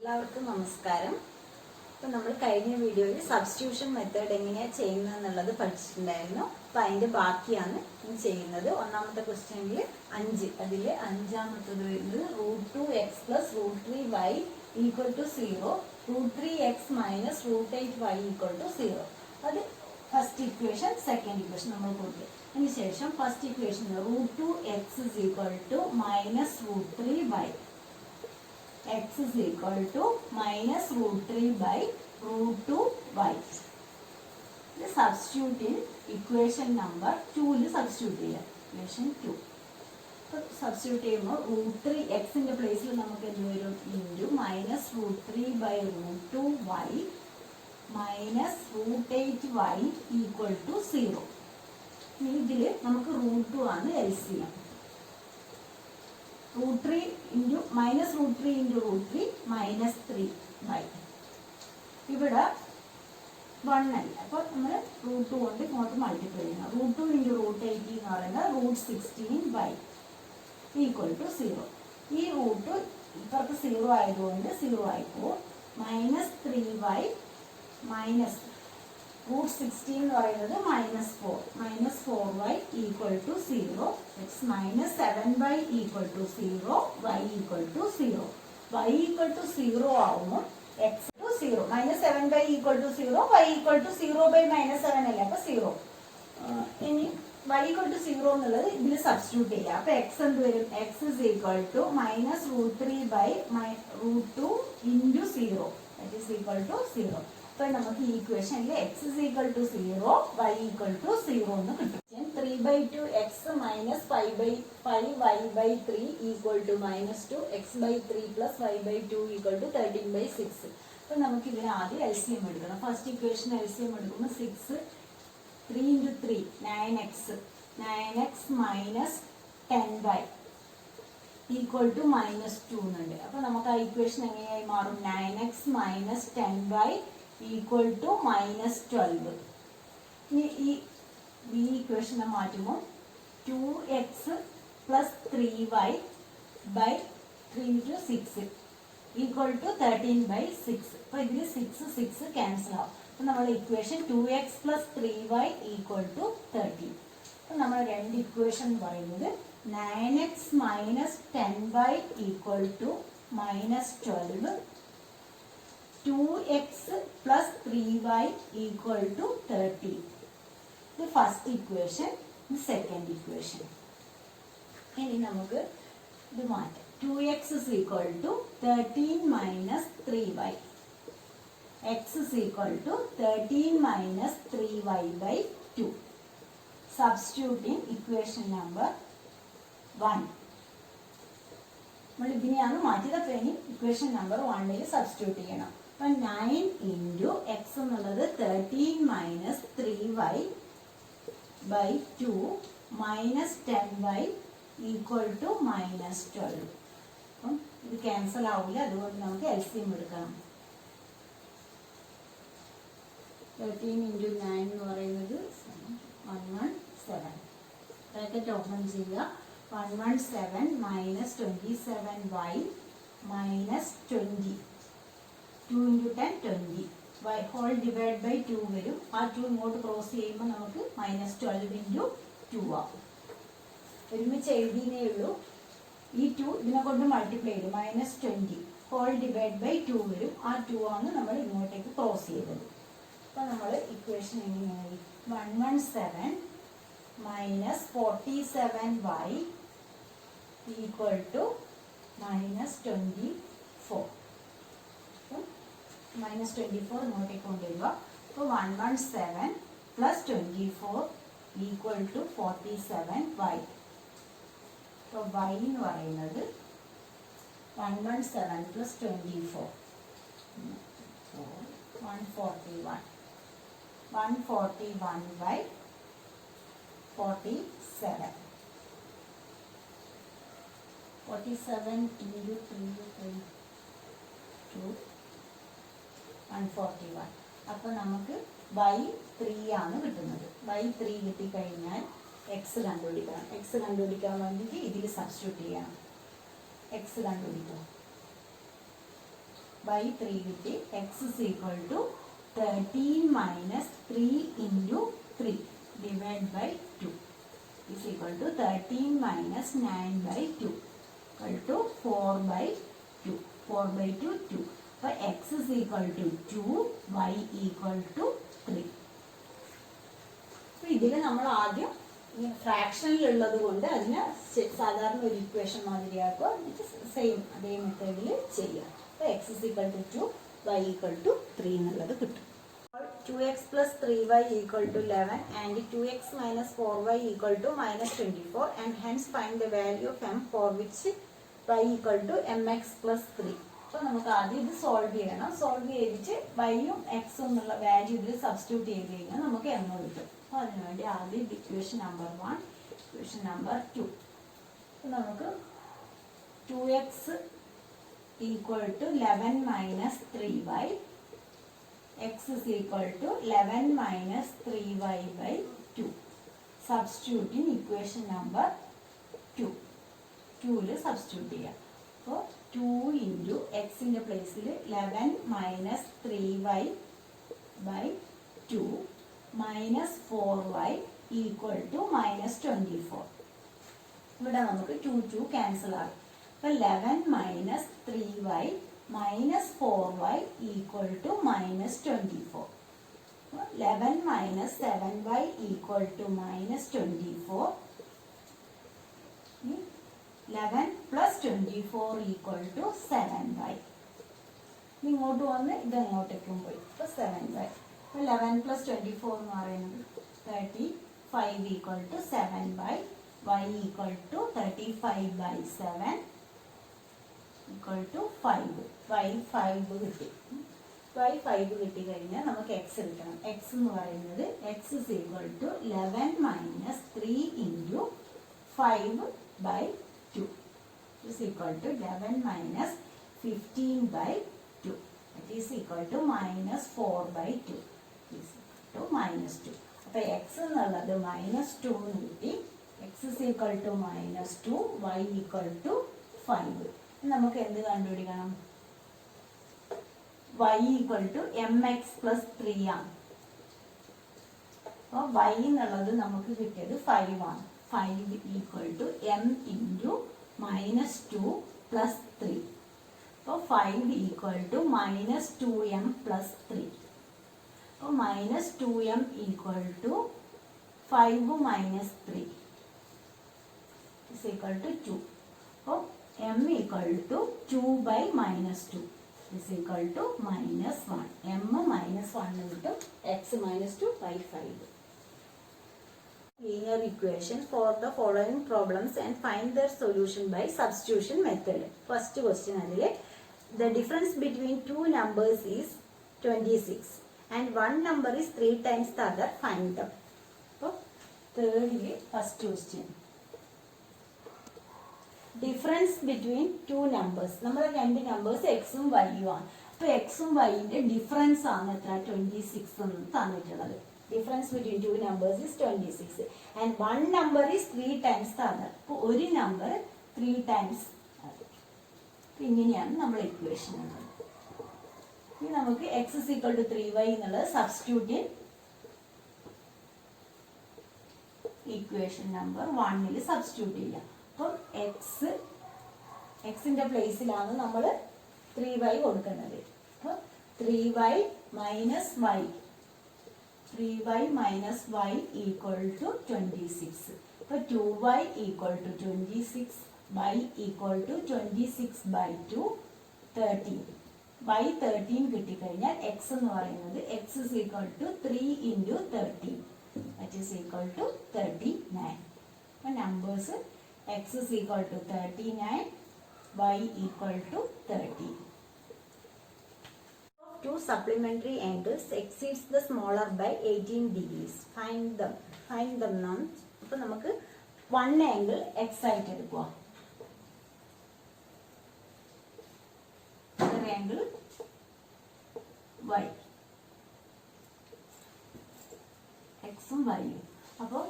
എല്ലാവർക്കും നമസ്കാരം. അപ്പോൾ നമ്മൾ കഴിഞ്ഞ വീഡിയോയിൽ സബ്സ്റ്റിറ്റ്യൂഷൻ മെത്തേഡ് എങ്ങനെയാണ് ചെയ്യുന്നതെന്നുള്ളത് പഠിച്ചിട്ടുണ്ടായിരുന്നു. അപ്പോൾ അതിൻ്റെ ബാക്കിയാണ് ഇനി ചെയ്യുന്നത്. ഒന്നാമത്തെ ക്വസ്റ്റ്യനിൽ 5, അതിൽ അഞ്ചാമത്തത് വരുന്നത് √2x + √3y = 0, √3x - √8y = 0. അത് ഫസ്റ്റ് ഇക്വേഷൻ, സെക്കൻഡ് ഇക്വേഷൻ നമ്മൾ കൊടുത്തു. അതിനുശേഷം first equation √2x = -√3y, x is equal to -√3 by √2y. This substitute in equation number 2 substitute here. Equation 2. So substitute ചെയ്യുമ്പോൾ √3x ന്റെ പ്ലേസിൽ നമുക്ക് എന്ത് വരും? Into -√3 by √2y -√8y = 0. ഇതിൽ നമുക്ക് √2 ആണ് LCM. √3 into -√3 into √3 -3y. ഇവിടെ 1 അല്ല, അപ്പോൾ നമ്മൾ √2 കൊണ്ട് ഇങ്ങോട്ട് മൾട്ടിപ്ലൈ ചെയ്യണം. √2 into √8 എന്ന് പറയുന്നത് √16y = 0. ഈ റൂട്ട് ഇപ്പുറത്ത് 0 ആയതുകൊണ്ട് 0 ആയിപ്പോൾ -3y √16 എന്ന് പറയുന്നത് -4y = 0, x -7y = 0, y = 0. y = 0 ആവുമ്പോൾ x to 0, -7y = 0, y = 0 by -7 അല്ലേ, അപ്പോൾ 0. ഇനി y = 0 എന്നുള്ളത് ഇതിൽ സബ്സ്റ്റിറ്റ്യൂട്ട് ചെയ്യാം. അപ്പോൾ x എന്ത് വരും? x is equal to -√3 by √2 into 0, that is equal to 0. അപ്പോൾ നമുക്ക് ഈ ഇക്വേഷനിൽ x is equal to 0, y = 0 എന്ന് കിട്ടും. 3/2x - 5y/3 = -2, x/3 + y/2 = 13/6. അപ്പോൾ നമുക്ക് ഇതിന് ആദ്യം LCM എടുക്കണം. ഫസ്റ്റ് ഇക്വേഷൻ LCM എടുക്കുമ്പോൾ 6, 3 × 3 9x - 10y = -2 എന്നുണ്ട്. അപ്പോൾ നമുക്ക് ആ ഇക്വേഷൻ എങ്ങനെയായി മാറും? 9x - 10y = -12. ഇനി ഈ ഇക്വേഷനെ മാറ്റുമ്പോൾ 2x + 3y/3 × 6 = 13/6. അപ്പോൾ ഇതിൽ 6 ക്യാൻസൽ ആവും. അപ്പോൾ നമ്മൾ ഇക്വേഷൻ 2x + 3y = 13. അപ്പോൾ നമ്മൾ രണ്ട് ഇക്വേഷൻ പറയുന്നത് 9x - 10y = -12, 2x + 3y = 13. The first equation, the second equation. ഇനി നമുക്ക് ഇത് മാറ്റാം. 2x is equal to 13 - 3y. x is equal to 13 - 3y/2. Substituting equation number 1. നമ്മൾ ഇതിനെയാണ് മാറ്റിയത്. അപ്പോൾ ഇനി ഇക്വേഷൻ നമ്പർ 1 സബ്സ്റ്റിറ്റ്യൂട്ട് ചെയ്യണം. അപ്പം 9 × x എന്നുള്ളത് 13 - 3y/2 -10y = -12. അപ്പം ഇത് ക്യാൻസൽ ആവില്ല, അതുകൊണ്ട് നമുക്ക് LCM എടുക്കണം. 13 × 9 എന്ന് പറയുന്നത് 117. ബ്രാക്കറ്റ് ഓപ്പൺ ചെയ്യുക. 117 - 27y -20. 2 × 10 20. y whole divide by 2 വരും. ആ 2 ഇങ്ങോട്ട് ക്രോസ് ചെയ്യുമ്പോൾ നമുക്ക് -12 × 2 ആവും. ഒരുമിച്ച് എഴുതിയേ ഉള്ളൂ. ഈ 2 ഇതിനെ കൊണ്ട് മൾട്ടിപ്ലൈ ചെയ്തു. -20 ഹോൾ ഡിവൈഡ് ബൈ 2 വരും. ആ 2 ആണ് നമ്മൾ ഇങ്ങോട്ടേക്ക് ക്രോസ് ചെയ്തത്. അപ്പോൾ നമ്മൾ ഇക്വേഷൻ എങ്ങനെയായി? 117 - 47y = -24. -24 ഇങ്ങോട്ടേക്ക് കൊണ്ടുവരിക. അപ്പോൾ 117 + 24 = 47y. അപ്പോൾ y എന്ന് പറയുന്നത് 117 + 24 141. 141/47. 47 × 3 2 141. അപ്പോൾ നമുക്ക് y3 ആണ് കിട്ടുന്നത്. y3 കിട്ടിക്കഴിഞ്ഞാൽ x കണ്ടുപിടിക്കണം. x കണ്ടുപിടിക്കാൻ വേണ്ടിയിട്ട് ഇതിൽ സബ്സ്റ്റിറ്റ്യൂട്ട് ചെയ്യണം. x കണ്ടുപിടിക്കണം. by 3 കിട്ടി. x is equal to 13 minus 3 into 3 divided by 2 is equal to 13 minus 9 by 2 equal to 4 by 2. 4 by 2, 2. So x is equal to 2, y equal to 3. So ഇതിൽ നമ്മൾ ആദ്യം ഫ്രാക്ഷനിലുള്ളത് കൊണ്ട് അതിനെ സാധാരണ ഒരു ഇക്വേഷൻ മാതിരിയാക്കുക, സെയിം അതേ മെത്തേഡിൽ ചെയ്യുക. അപ്പോൾ x is equal to 2, y equal to 3 എന്നുള്ളത് കിട്ടും. 2x plus 3y equal to 11 and 2x minus 4y equal to minus 24 and hence find the value of m for which y equal to mx plus 3. അപ്പോൾ നമുക്ക് ആദ്യം ഇത് solve ചെയ്യണം. Solve ചെയ്തിട്ട് വൈയും എക്സും എന്നുള്ള വാല്യൂ ഇതിൽ സബ്സ്റ്റിറ്റ്യൂട്ട് ചെയ്ത് കഴിഞ്ഞാൽ നമുക്ക് m കിട്ടും. അപ്പോൾ അതിനുവേണ്ടി ആദ്യം ഇക്വേഷൻ നമ്പർ 1, ഇക്വേഷൻ നമ്പർ 2. അപ്പോൾ നമുക്ക് 2x equal to 11 minus 3y, x is equal to 11 minus 3y by 2. Substitute in equation number 2. 2 substitute ചെയ്യാം. അപ്പോൾ 2 into x in the place 11 minus 3y by 2 minus 4y equal to minus 24. ഇവിടെ നമുക്ക് 2 cancel ആകും. അപ്പോൾ 11 minus 3y minus 4y equal to minus 24. 11 minus 7y equal to minus 24. 11 plus 24 equal to 7y. ഇങ്ങോട്ട് വന്ന് ഇത് അങ്ങോട്ടേക്കും പോയി. അപ്പോൾ 7y. 11 plus 24 എന്ന് പറയുന്നത് 35 equal to 7y. y equal to 35 by 7 equal to 5. y 5 കിട്ടി. y 5 കിട്ടി കഴിഞ്ഞാൽ നമുക്ക് x കിട്ടണം. x എന്ന് പറയുന്നത് x is equal to 11 minus 3 into 5 by 2 is equal to 11 minus 15 by 2. It is equal to minus 4 by 2 is equal to minus 2. അപ്പോൾ x എന്നുള്ളത് minus 2 എന്ന് കിട്ടി. x is equal to minus 2, y equal to 5. നമുക്ക് എന്ത് കണ്ടുപിടിക്കണം? y equal to mx plus 3 ആണ്. അപ്പോൾ y എന്നുള്ളത് നമുക്ക് കിട്ടിയത് 5 ആണ്. 5 equal to m into minus 2 plus 3. അപ്പോൾ 5 equal to minus 2m plus 3. അപ്പോൾ minus 2m equal to 5 minus 3 is equal to 2. അപ്പോൾ m equal to 2 by minus 2 is equal to minus 1. m minus 1 കിട്ടും. x minus 2 by 5. Linear equation for the following problems and find their solution by substitution method. First question adile the difference between two numbers is 26 and one number is 3 times the other. Find them. So thirdly first question, difference between two numbers. നമ്മൾ രണ്ട് numbers എക്സും വൈയും ആണ്. അപ്പോൾ എക്സും വൈൻ്റെ difference ആണ് എത്ര? 26 എന്ന് തന്നിട്ടുള്ളത്. Difference between two numbers is 26 and one number is 3 times the other. അപ്പോൾ ഒരു നമ്പർ 3 ടൈംസ്. ഇങ്ങനെയാണ് നമ്മൾ ഇക്വേഷൻ ഉള്ളത്. ഇനി നമുക്ക് X is equal to 3y എന്നുള്ളത് substitute in equation number 1 substitute ചെയ്യാം. അപ്പം എക്സിന്റെ പ്ലേസിലാണ് നമ്മൾ 3y കൊടുക്കുന്നത്. അപ്പോൾ 3y minus y, 3y minus y equal to 26. അപ്പോൾ 2y equal to 26, y equal to 26 by 2, 13. y 13 കിട്ടിക്കഴിഞ്ഞാൽ x എന്ന് പറയുന്നത് x is equal to 3 into 13. That is equal to 39. അപ്പോൾ numbers x is equal to 39, y equal to 30. Two supplementary angles exceeds the smaller by 18 degrees. Find them now. അപ്പോൾ നമുക്ക് one angle x ആയിട്ട് എടുക്കുക, other angle y, x ഉം y ഉം. അപ്പോൾ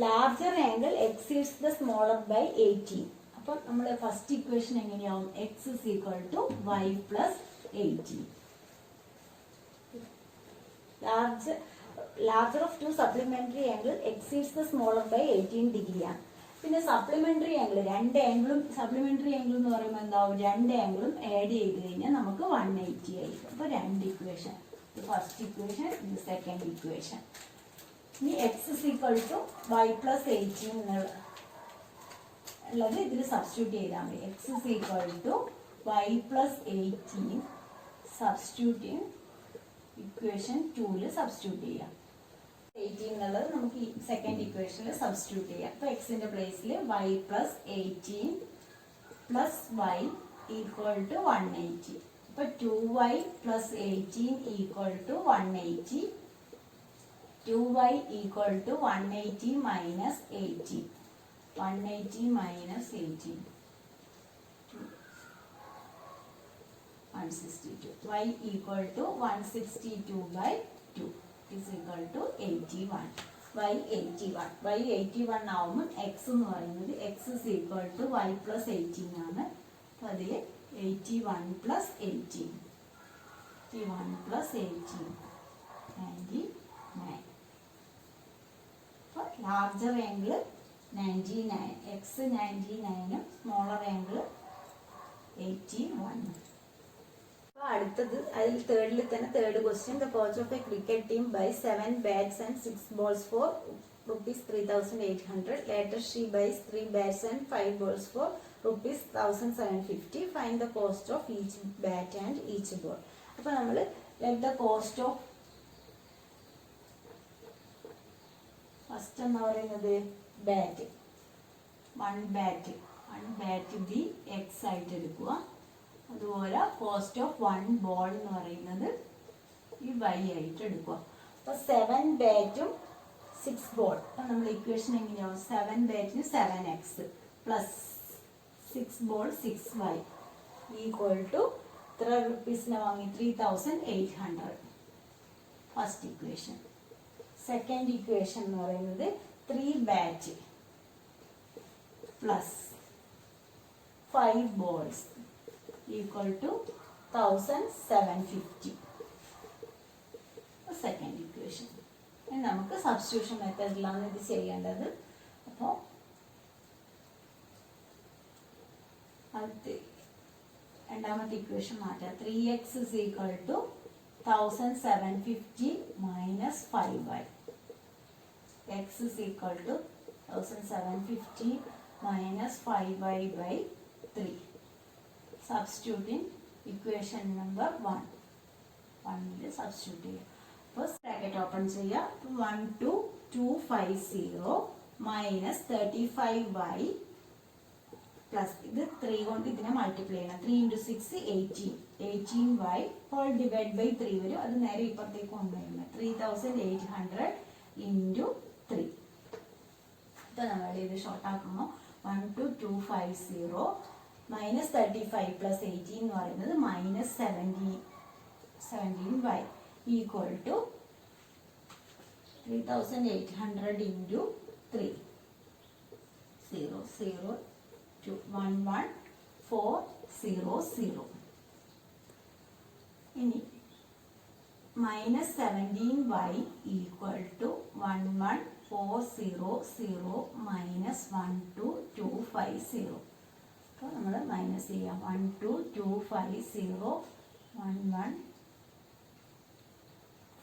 larger angle exceeds the smaller by 18. അപ്പോൾ നമ്മൾ first equation എങ്ങനെയാവും? x is equal to y plus 18. Larger of two supplementary angle exceeds the smaller by 18 degree ആണ്. പിന്നെ സപ്ലിമെന്ററി ആംഗിൾ, രണ്ട് ആംഗിളും സപ്ലിമെന്ററി ആംഗിൾ എന്ന് പറയുമ്പോൾ എന്താവും, രണ്ട് ആംഗിളും ആഡ് ചെയ്ത് കഴിഞ്ഞാൽ നമുക്ക് 180 ആയിരിക്കും. അപ്പോൾ രണ്ട് ഇക്വേഷൻ, ഫസ്റ്റ് ഇക്വേഷൻ, ഇത് സെക്കൻഡ് ഇക്വേഷൻ. ഇനി x is equal to y plus 18 ഉള്ളത് ഇതിൽ സബ്സ്റ്റിറ്റ്യൂട്ട് ചെയ്താൽ മതി. X is equal to y plus 18 substitute equation 2 substitute ചെയ്യാം. 18 എന്നുള്ളത് നമുക്ക് ഈ സെക്കൻഡ് ഇക്വേഷനിൽ സബ്സ്റ്റിറ്റ്യൂട്ട് ചെയ്യാം. അപ്പോൾ എക്സിന്റെ പ്ലേസിൽ y plus 18 plus y equal to 180. അപ്പോൾ 2y plus 18 equal to 180. 2y equal to 180 minus 18. 180 minus 18 162. y equal to 162 by 2 is equal to 81. y 81. y 81 ആവുമ്പോൾ x എന്ന് പറയുന്നത് x is equal to y plus 18 ആണ്. അപ്പോൾ അതിൽ 81 plus 18. 81 plus 18. 99. അപ്പോൾ larger angle 99. x 99 smaller angle 81. അടുത്തത് അതിൽ തേർഡിൽ തന്നെ third question. The coach of a cricket team buy 7 bats and 6 balls for rupees 3,800. Later she buys 3 bats and 5 balls for rupees 1,750. Find the cost of each bat and each ball. അപ്പോൾ നമ്മൾ let the cost of first എന്ന് പറയുന്നത് bat, one bat B X ആയിട്ട് എടുക്കുക. അതുപോലെ cost of 1 ball എന്ന് പറയുന്നത് ഈ y ആയിട്ട് എടുക്കുക. അപ്പോൾ 7 ബാറ്റും 6 ball. അപ്പം നമ്മൾ ഇക്വേഷൻ എങ്ങനെയാവും, 7 ബാറ്റിന് 7x plus 6 ball 6y equal to എത്ര റുപ്പീസിനെ വാങ്ങി, 3,800. First equation. സെക്കൻഡ് ഇക്വേഷൻ എന്ന് പറയുന്നത് 3 bat plus 5 balls equal to 1,750. Second equation. നമുക്ക് സബ്സ്റ്റിറ്റ്യൂഷൻ മെത്തേഡിലാണ് ഇത് ചെയ്യേണ്ടത്. അപ്പോൾ രണ്ടാമത്തെ ഇക്വേഷൻ മാറ്റാം. 3x is equal to 1,750 minus 5y. x is equal to 1,750 minus 5y by 3. Substituting equation number 1. 1 substitute. First bracket open ചെയ്യുക. 12250 minus 35y plus ഇത് 3 കൊണ്ട് ഇതിനെ മൾട്ടിപ്ലൈ ചെയ്യണം. 3 into 6 18. 18y whole divide by 3 വരും. അത് നേരെ ഇപ്പുറത്തേക്ക് കൊണ്ടുവരുന്നത് 3,800 into 3. ഇപ്പോൾ നമ്മൾ ഇത് ഷോർട്ട് ആക്കുമ്പോൾ 12250 മൈനസ് 35 പ്ലസ് 18 എന്ന് പറയുന്നത് minus 17y equal to 3,800 into 3 0 0 2 1 1 4 0 0. ഇനി minus 17y equal to 1 1 4 0 0 minus 12250. അപ്പോൾ നമ്മൾ മൈനസ് ചെയ്യാം. 12250 1 1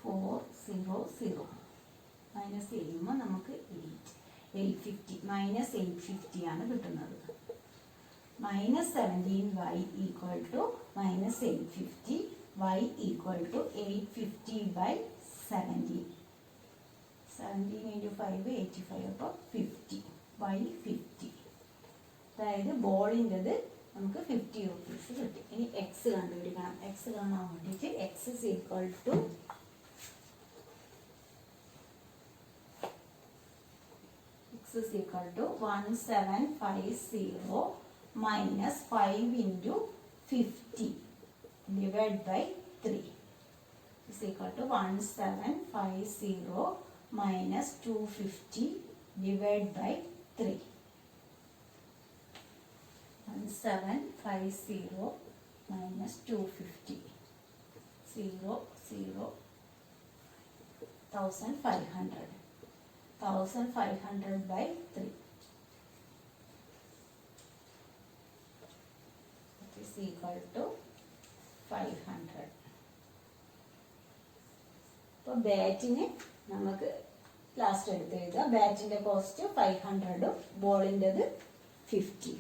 4 0 0 മൈനസ് ചെയ്യുമ്പോൾ നമുക്ക് 850 മൈനസ് 850 ആണ് കിട്ടുന്നത്. Minus 17y equal to minus 850 y equal to 850 by 17. 17 into 5 85. അപ്പോൾ 50 y 50. അതായത് ബോളിൻ്റെത് നമുക്ക് 50 റുപ്പീസ് കിട്ടി. ഇനി എക്സ് കണ്ടുപിടിക്കണം. എക്സ് കാണാൻ വേണ്ടിയിട്ട് x is equal to x is equal to 1750 minus 5 into 50 divided by 3 is equal to 1750 minus 250 divided by 3. 1750 minus 250. 0, 0, 1500. 1500 by 3. That is equal to 500. അപ്പോൾ ബാറ്റിന് നമുക്ക് ലാസ്റ്റ് എടുത്ത് എഴുതാം. ബാറ്റിൻ്റെ കോസ്റ്റ് 500ഉം ബോളിൻ്റെത് 50.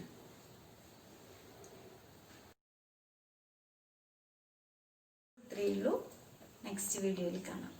ഇത്രയേ ഉള്ളൂ. നെക്സ്റ്റ് വീഡിയോയിൽ കാണാം.